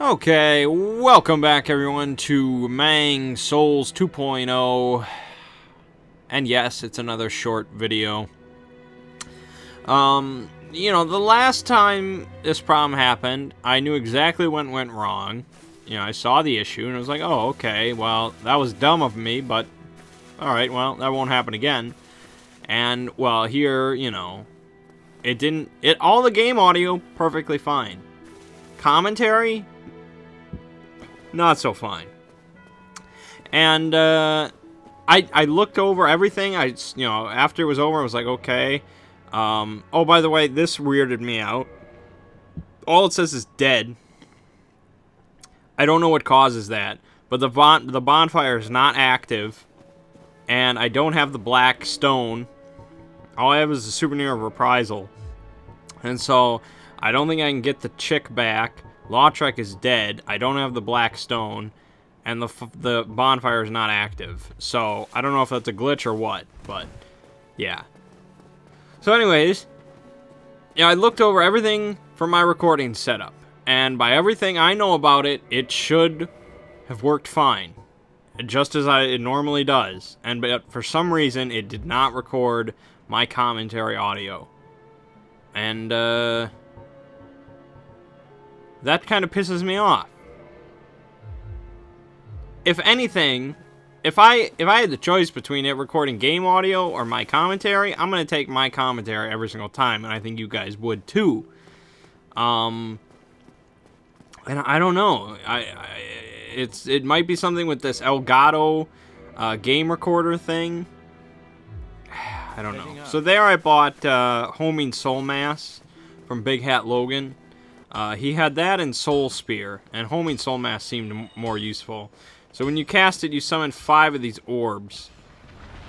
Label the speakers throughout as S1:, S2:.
S1: Okay, welcome back everyone to Mangg Souls 2.0. And yes, it's another short video. The last time this problem happened, I knew exactly when it went wrong. I saw the issue and I was like, oh, okay, well, that was dumb of me, but alright, well, that won't happen again. And, well, here, all the game audio, perfectly fine. Commentary, not so fine. And I looked over everything. After it was over, I was like, okay. Oh, by the way, this weirded me out. All it says is dead. I don't know what causes that, but the bonfire is not active, and I don't have the black stone. All I have is a souvenir of reprisal, and so I don't think I can get the chick back. Lautrec is dead. I don't have the black stone, and the bonfire is not active. So I don't know if that's a glitch or what, but yeah. So anyways, I looked over everything for my recording setup, and by everything I know about it, it should have worked fine, just as it normally does. But for some reason, it did not record my commentary audio, and that kind of pisses me off. If anything, if I had the choice between it recording game audio or my commentary, I'm gonna take my commentary every single time, and I think you guys would too. And I don't know. It might be something with this Elgato game recorder thing. I don't know. So there I bought Homing Soul Mass from Big Hat Logan. He had that and Soul Spear, and Homing Soul Mass seemed more useful. So when you cast it, you summon 5 of these orbs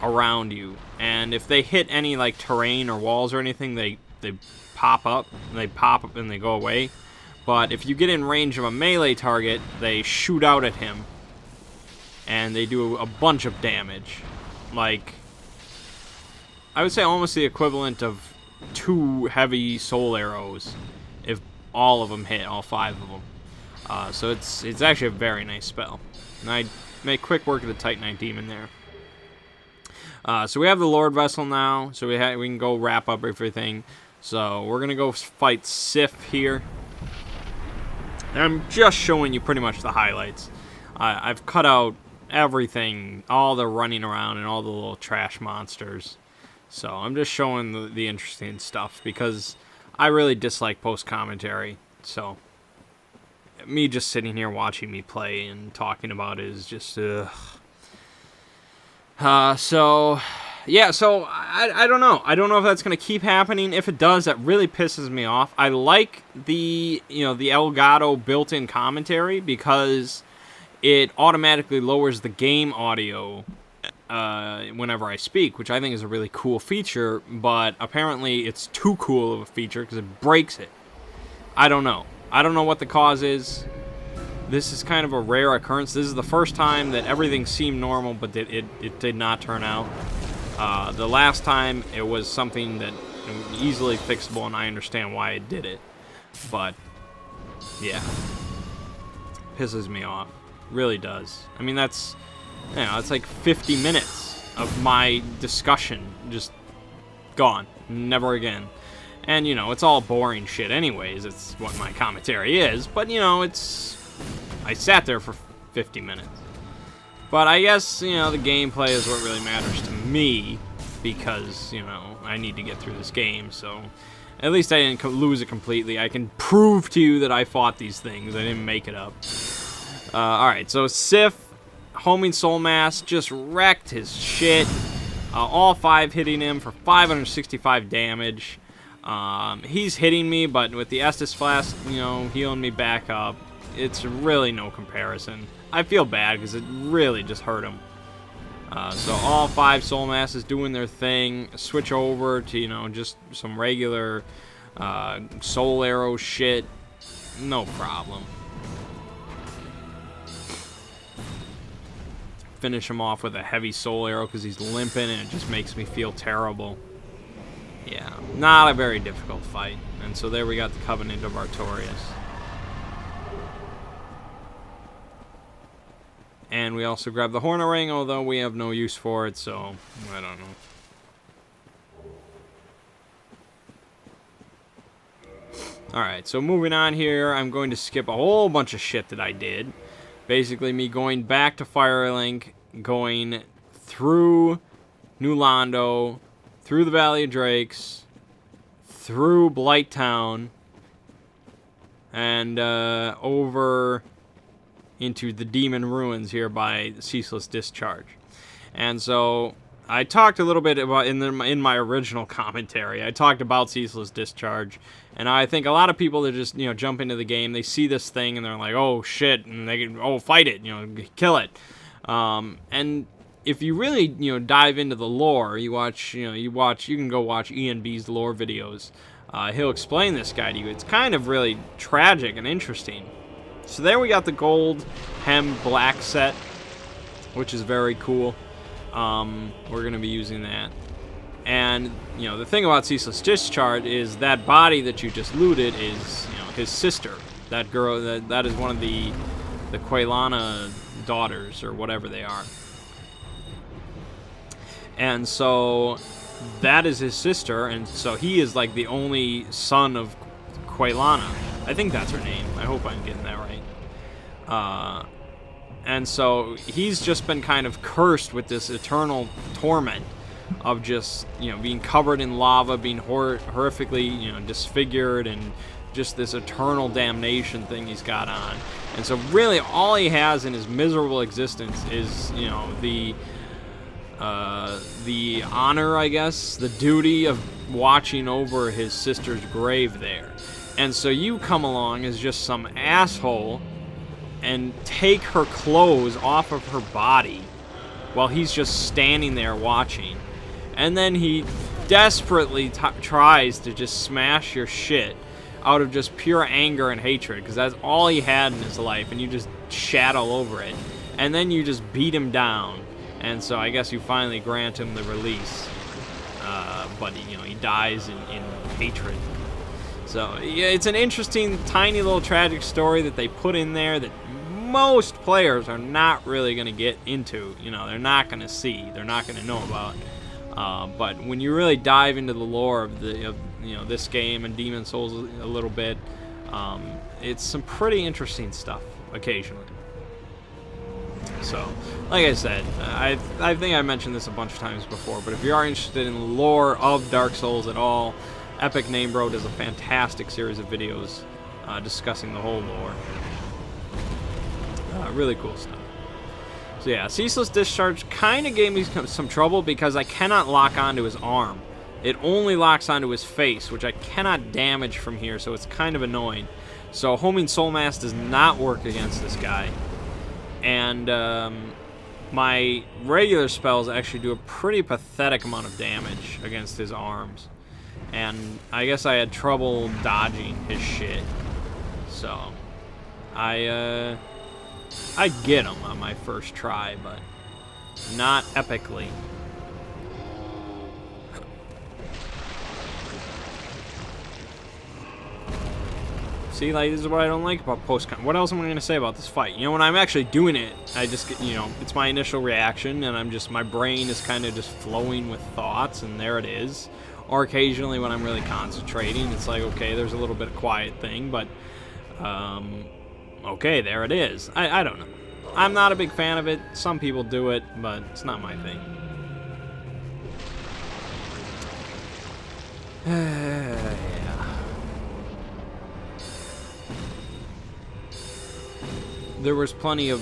S1: around you, and if they hit any like terrain or walls or anything, they pop up, and they go away. But if you get in range of a melee target, they shoot out at him, and they do a bunch of damage. Like, I would say almost the equivalent of 2 heavy soul arrows, if all of them hit, all 5 of them. So it's actually a very nice spell. And I make quick work of the Titanite Demon there. So we have the Lord Vessel now, so we can go wrap up everything. So we're gonna go fight Sif here. And I'm just showing you pretty much the highlights. I've cut out everything, all the running around and all the little trash monsters. So I'm just showing the interesting stuff because I really dislike post-commentary. So me just sitting here watching me play and talking about it is just, ugh. So I don't know. I don't know if that's going to keep happening. If it does, that really pisses me off. I like the Elgato built-in commentary because it automatically lowers the game audio whenever I speak, which I think is a really cool feature, but apparently it's too cool of a feature because it breaks it. I don't know. I don't know what the cause is. This is kind of a rare occurrence. This is the first time that everything seemed normal, but it did not turn out. The last time, it was something that easily fixable, and I understand why it did it. But, yeah. Pisses me off. Really does. I mean, it's like 50 minutes of my discussion just gone. Never again. And, it's all boring shit anyways. It's what my commentary is. But, I sat there for 50 minutes. But I guess, the gameplay is what really matters to me. Because, I need to get through this game. So, at least I didn't lose it completely. I can prove to you that I fought these things. I didn't make it up. Alright, so Sif, Homing Soul Mass, just wrecked his shit. All 5 hitting him for 565 damage. He's hitting me, but with the Estus Flask, healing me back up, it's really no comparison. I feel bad because it really just hurt him. So all 5 Soul Masses doing their thing. Switch over to, just some regular Soul Arrow shit. No problem. Finish him off with a heavy Soul Arrow because he's limping and it just makes me feel terrible. Yeah, not a very difficult fight. And so there we got the Covenant of Artorias. And we also grab the Hornet Ring, although we have no use for it, so I don't know. Alright, so moving on here, I'm going to skip a whole bunch of shit that I did. Basically, me going back to Firelink, going through New Londo, through the Valley of Drakes, through Blighttown, and over into the Demon Ruins here by Ceaseless Discharge. And so I talked a little bit about in my original commentary. I talked about Ceaseless Discharge, and I think a lot of people that just jump into the game, they see this thing and they're like, oh shit, and they fight it, kill it. And if you really dive into the lore, you can go watch Ian B's lore videos. He'll explain this guy to you. It's kind of really tragic and interesting. So there we got the gold hem black set, which is very cool. We're going to be using that. And, the thing about Ceaseless Discharge is that body that you just looted is, his sister. That girl, that is one of the Quaylana daughters, or whatever they are. And so that is his sister, and so he is like the only son of Quaylana. I think that's her name. I hope I'm getting that right. And so he's just been kind of cursed with this eternal torment of just, being covered in lava, being horrifically, disfigured, and just this eternal damnation thing he's got on. And so really all he has in his miserable existence is, the honor, I guess, the duty of watching over his sister's grave there. And so you come along as just some asshole and take her clothes off of her body while he's just standing there watching. And then he desperately tries to just smash your shit out of just pure anger and hatred, because that's all he had in his life, and you just shat all over it. And then you just beat him down. And so I guess you finally grant him the release. But, he dies in hatred. So, yeah, it's an interesting, tiny little tragic story that they put in there that most players are not really going to get into. They're not going to see. They're not going to know about. But when you really dive into the lore of this game and Demon Souls a little bit, it's some pretty interesting stuff occasionally. So, like I said, I think I mentioned this a bunch of times before, but if you are interested in the lore of Dark Souls at all, Epic Namebro does a fantastic series of videos discussing the whole lore. Really cool stuff. So yeah, Ceaseless Discharge kind of gave me some trouble because I cannot lock onto his arm. It only locks onto his face, which I cannot damage from here, so it's kind of annoying. So Homing Soul Mass does not work against this guy. And my regular spells actually do a pretty pathetic amount of damage against his arms. And I guess I had trouble dodging his shit. So I get him on my first try, but not epically. See, like, this is what I don't like about post-con. What else am I going to say about this fight? When I'm actually doing it, I just get, it's my initial reaction, and my brain is kind of just flowing with thoughts, and there it is. Or occasionally when I'm really concentrating, it's like, okay, there's a little bit of quiet thing, but, okay, there it is. I don't know. I'm not a big fan of it. Some people do it, but it's not my thing. Yeah. There was plenty of,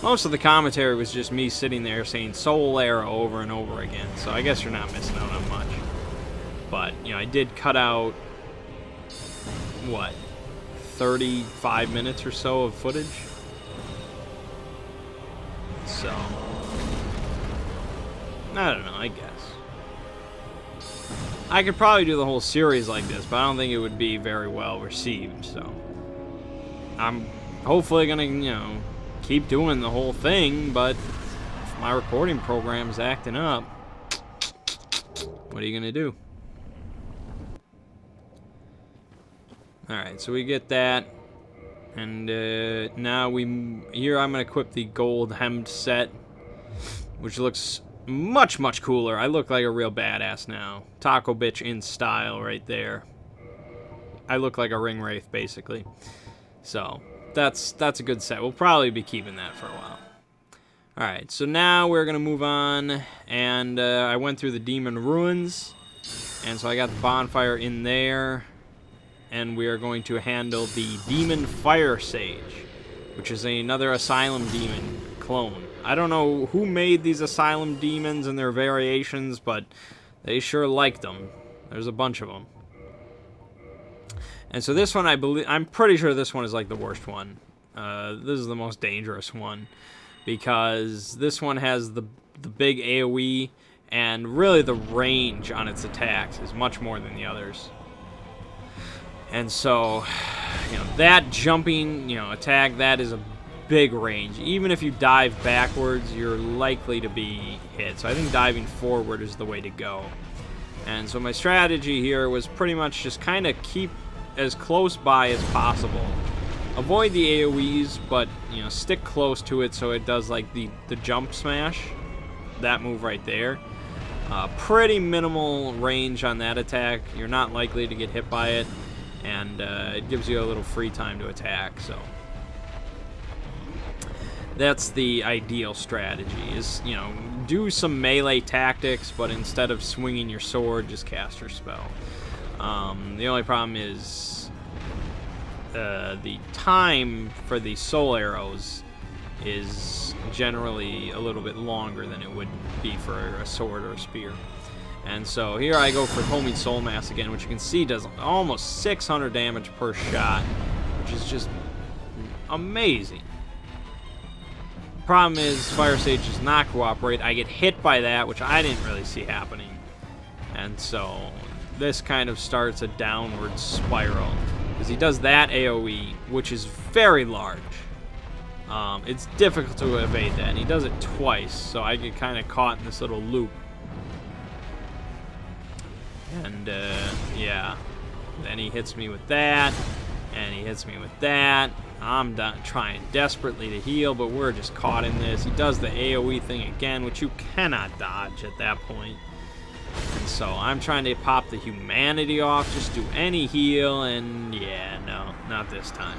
S1: most of the commentary was just me sitting there saying Soul Arrow over and over again, so I guess you're not missing out on much. But, I did cut out, 35 minutes or so of footage? So, I don't know, I guess. I could probably do the whole series like this, but I don't think it would be very well received, so I'm hopefully gonna, keep doing the whole thing, but if my recording program's acting up, what are you gonna do? Alright, so we get that. And now here I'm going to equip the gold hemmed set, which looks much, much cooler. I look like a real badass now. Taco bitch in style right there. I look like a ring wraith, basically. So, that's a good set. We'll probably be keeping that for a while. Alright, so now we're going to move on. And I went through the demon ruins. And so I got the bonfire in there. And we are going to handle the demon fire sage, which is another asylum demon clone. I don't know who made these asylum demons and their variations, but they sure liked them. There's a bunch of them. And so this one, I'm pretty sure this one is like the worst one. This is the most dangerous one, because this one has the big AoE, and really the range on its attacks is much more than the others. And so, that jumping, attack, that is a big range. Even if you dive backwards, you're likely to be hit. So I think diving forward is the way to go. And so my strategy here was pretty much just kind of keep as close by as possible. Avoid the AoEs, but, stick close to it so it does, like, the jump smash. That move right there. Pretty minimal range on that attack. You're not likely to get hit by it. And it gives you a little free time to attack, so that's the ideal strategy, is, do some melee tactics, but instead of swinging your sword, just cast your spell. The only problem is the time for the soul arrows is generally a little bit longer than it would be for a sword or a spear. And so here I go for Homing Soul Mass again, which you can see does almost 600 damage per shot, which is just amazing. Problem is, Fire Sage does not cooperate. I get hit by that, which I didn't really see happening. And so this kind of starts a downward spiral, because he does that AoE, which is very large. It's difficult to evade that, and he does it twice, so I get kind of caught in this little loop. And, yeah. Then he hits me with that, and he hits me with that. I'm trying desperately to heal, but we're just caught in this. He does the AoE thing again, which you cannot dodge at that point. And so I'm trying to pop the humanity off, just do any heal, and yeah, no, not this time.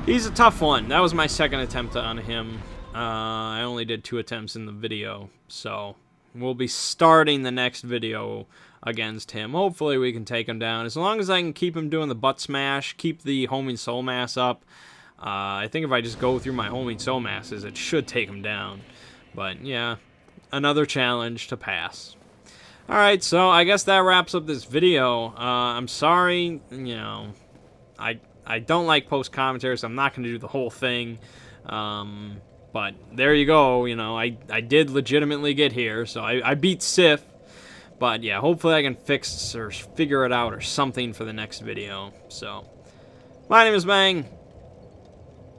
S1: He's a tough one. That was my second attempt on him. I only did 2 attempts in the video, so we'll be starting the next video against him. Hopefully we can take him down. As long as I can keep him doing the butt smash, keep the homing soul mass up. I think if I just go through my homing soul masses, it should take him down. But yeah, another challenge to pass. Alright, so I guess that wraps up this video. I'm sorry, I don't like post commentary, so I'm not going to do the whole thing. But there you go, I did legitimately get here, so I beat Sif. But yeah, hopefully I can fix or figure it out or something for the next video. So, my name is Mangg.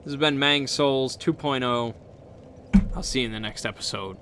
S1: This has been Mangg Souls 2.0. I'll see you in the next episode.